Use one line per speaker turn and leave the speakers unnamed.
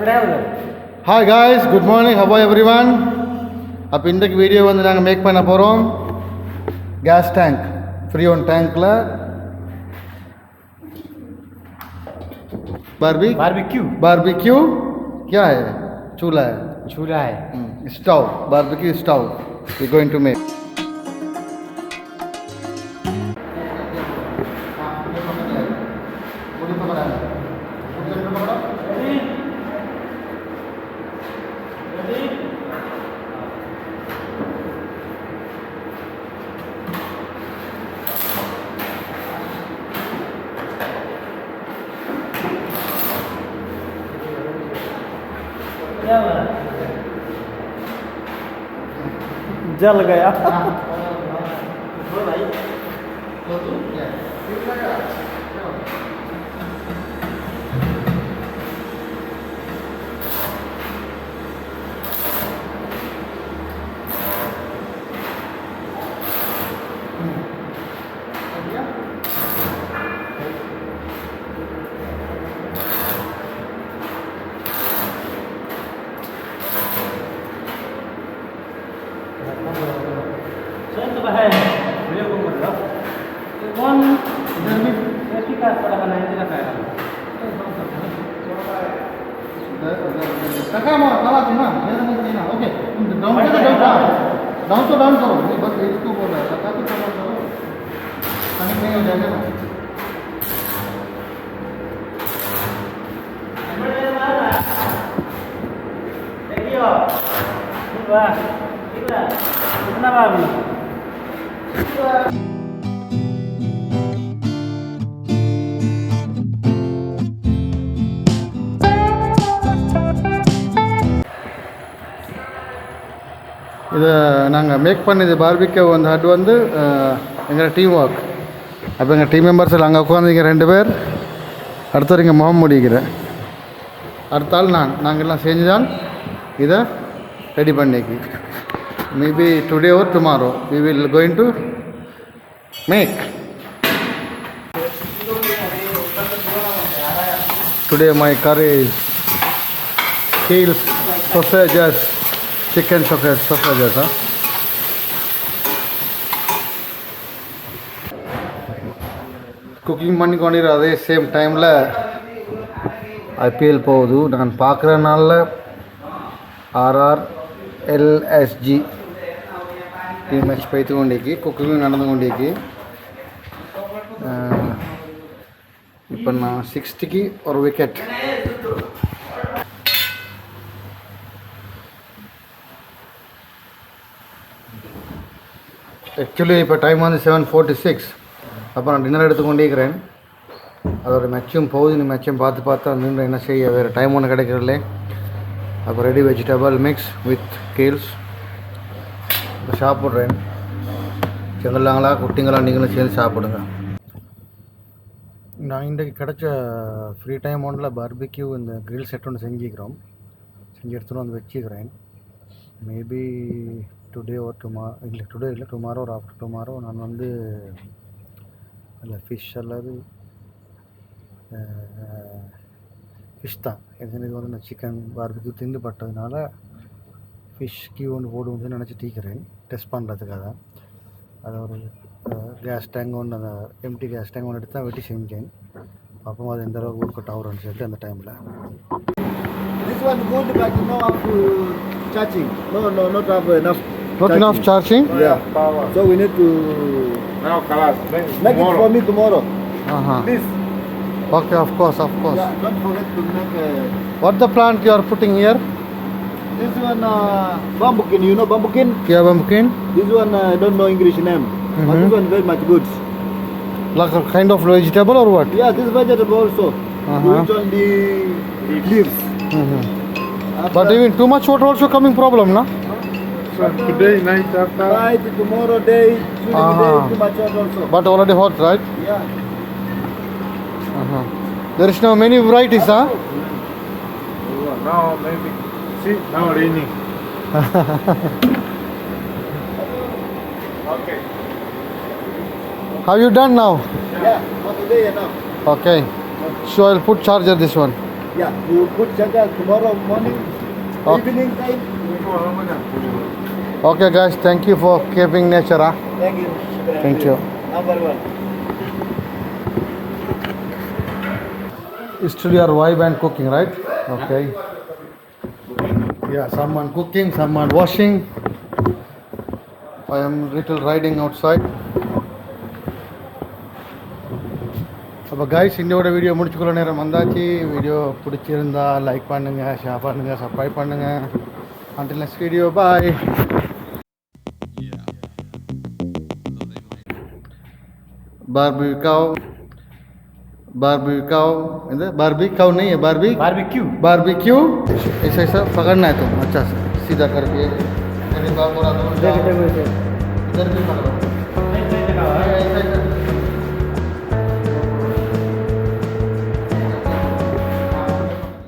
Hi guys, good morning. How are everyone? அப்போ இன்றைக்கு video வந்து நாங்கள் மேக் பண்ண போகிறோம் கேஸ் டேங்க் ஃப்ரீ ஒன் டேங்க்கில் बारबेक्यू क्या है चूल्हा है stove barbecue stove we going to make
जल गया kakak mau kalah cuma dia sama Cina oke down karo ini bas इसको बोल रहा है kakak तो down करो panik नहीं हो जाएगा ना देखियो वाह कितना बाबू இது நாங்கள் மேக் பண்ணது பார்பிக்யூ வந்து ஹட் வந்து எங்கள் டீம் ஒர்க் அப்போ எங்கள் டீம் மெம்பர்ஸ் எல்லாம் அங்கே உட்காந்துங்க 2 பேர் அடுத்தவர் இங்கே முகம் முடிக்கிறேன் அடுத்த ஆள் நாங்கள் எல்லாம் செஞ்சு தான் இதை ரெடி பண்ணிக்கு maybe today or tomorrow we will going to make today my curry is kale sausages chicken sausages cooking பண்ணி கொண்டிரு அதே சேம் டைமில் ஐபிஎல் போகுது நான் பார்க்குறனால RRLSG டீம் மேட்ச் போய்த்து கொண்டிருக்கு குக்கிங் நடந்து கொண்டிருக்கு இப்போ நான் 60க்கு ஒரு விக்கெட் ஆக்சுவலி இப்போ டைம் வந்து 7:46 அப்போ நான் டின்னர் எடுத்துக்கொண்டிருக்கிறேன் அதோட மேட்சும் போகுது இந்த மேட்சும் பார்த்து நின்று என்ன செய்ய வேறு டைம் ஒன்று கிடைக்கிறதில்ல அப்போ ரெடி வெஜிடபிள் மிக்ஸ் வித் கீல்ஸ் இப்போ சாப்பிட்றேன் செங்கல்லாங்களா குட்டிங்களா நீங்களும் சேர்ந்து சாப்பிடுங்க நான் இன்றைக்கு கிடச்ச ஃப்ரீ டைம் ஒன்றில் பார்பிக்யூ இந்த கிரில் செட் ஒன்று செஞ்சு எடுத்துகிட்டு வந்து வச்சுக்கிறேன் மேபி டுடே or tomorrow இல்லை டுடே இல்லை டுமாரோ or ஆஃப்டர் டுமாரோ நான் வந்து இல்லை ஃபிஷ் அல்லது ஃபிஷ் தான் இது வந்து நான் சிக்கன் பார்பிக்யூ திண்டு பட்டதுனால ஃபிஷ்க்கு ஒன்று போடுவோம்னு நினச்சிட்டிருக்கிறேன் டெஸ்ட் பண்ணுறதுக்காக அதை ஒரு கேஸ் டேங்க் ஒன்று அந்த எம்டி கேஸ் டேங்க் ஒன்று எடுத்து தான் வெட்டி செஞ்சேன் அப்போ அது எந்த அளவுக்கு ஒர்க் அவுட் ஆகுறோன்னு சொல்லிட்டு அந்த டைமில் This one good, but no have charging. No, not have enough.
Not enough charging?
Yeah. Power. So we need to
now class.
make it for me tomorrow. Please.
Okay, of course.
Yeah, don't forget to make.
What the plant you are putting here?
This one bambukin. You know bambukin?
Yeah, bambukin.
This one I don't know English name. But this one very much good.
Like a kind of vegetable or what?
Yeah, this vegetable also. You eat on the leaves.
But even too much water also coming problem, na?
So today night after.
Night, tomorrow day, day too much water also.
But already hot, right?
Yeah.
There is no many varieties, huh?
Now maybe. See, now raining. Okay.
Have you done now?
Yeah, for today enough.
Okay. So I'll put charger this one.
Yeah, you put jaga tomorrow morning,
Oh.
evening time.
Okay guys, thank you for keeping nature. Huh?
Thank you.
Thank you.
Number one.
Still your wife and cooking, right? Okay. Yeah, someone cooking, someone washing. I am little riding outside. அப்போ guys இன்னோட video முடிச்சுக்கொள்ள நேரம் வந்தாச்சு. Video பிடிச்சிருந்தா like பண்ணுங்கள், share பண்ணுங்கள், subscribe பண்ணுங்கள். Until next video, bye. Barbecue barbecue नहीं है barbecue ऐसा पकड़ना है तुम अच्छा से सीधा करके इधर भी पकड़ो